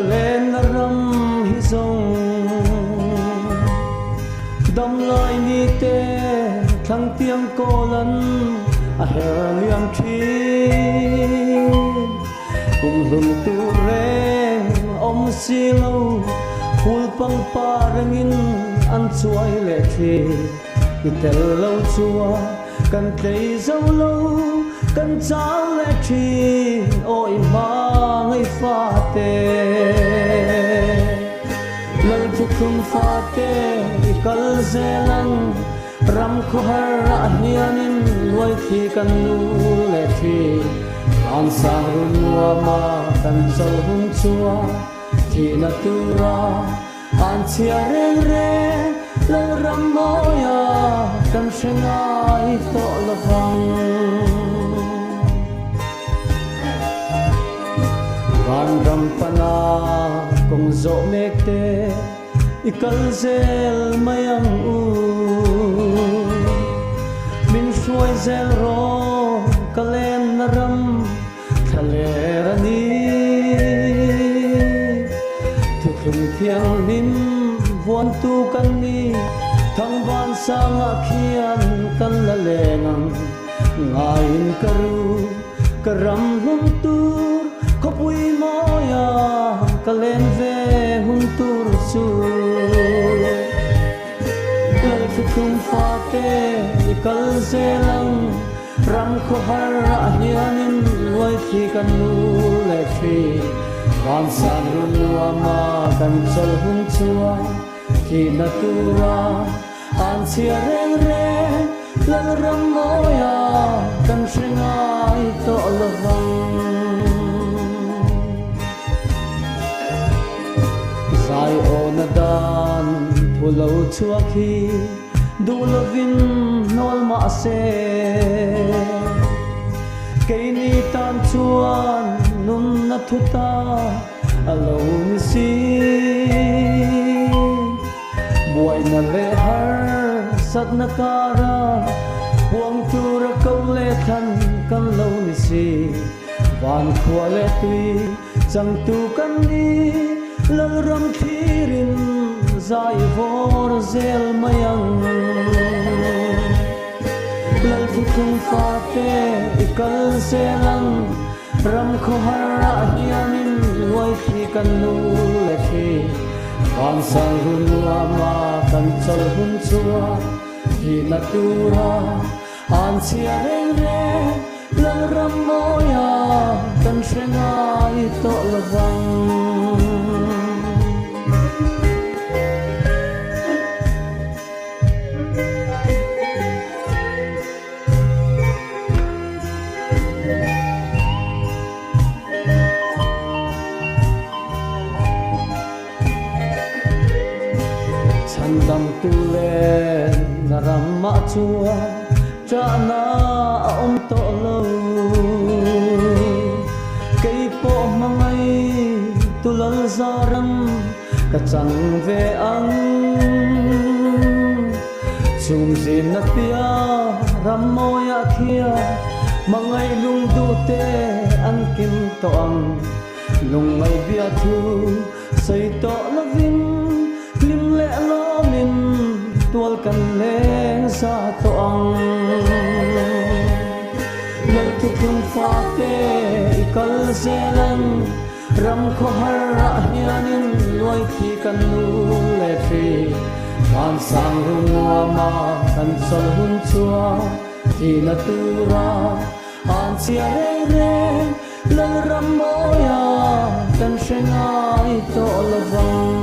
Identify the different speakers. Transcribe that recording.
Speaker 1: lên là râm hi sông đâm lại ni tê thăng tiếng cô lân hờ liam chi cùng hùng tu re om si lâu phul pang pa rangin an chuai le thi itel lâu chua kan tei dâu lâu kan cháo le thi ôi ma ngay pha tê lal thu khum pha tê kal zelan ram kho har hianin loi thi kan nu le thi an sang run wa ma kan sol hun chua thi na tu ra an chia reng re lal ram moya kan shengai to la vang van ram pana kong zo mek te ikal zel mayang u min shuai zel ro kalen naram thalerani thukhum thiang nim vuan tu kan ni thang van sang akhian kan la lengang ngain karu karam hum tur khopui moya kalen ve hum tur su thukhum fa te ikal zelang ram kho har hianin loi thi kan nu le thi van san run wa ma kan sol hum chua thi na tu ra an sia reng re lal ram moya kan shingai to lovang sai ona dan pulo chua khi du lovin nol ma se cây ni tan chuan nun na thuta alo ni si buai na le har sat na kara huang tu ra câu le than kan lo ni si van khua le tui chang tu kan ni lal ram thirin zai vor zel mayang lal thukhum fa te ikal zelang ram kho har hianin loi thi kan nu le thi van sang run wa ma kan chol hun chua hi na tu ra an sia reng re lal ram moya kan shengai to lovang dam tu le na ram ma chua cha na om to lo cây po mangai tu lal zaram ka chang ve ang chum zin na pia ram moya khia mangai lung du te an kim to ang lung mai bia thu sei to lovin lim le lo min tual kan leng sa to ang lal thukhum fa te ikal zelan ram kho har hianin loi thi kan nu le thi van sang run wa ma kan sol hun chua thi na tu ra an sia reng reng lal ram moya kan shengai to lovang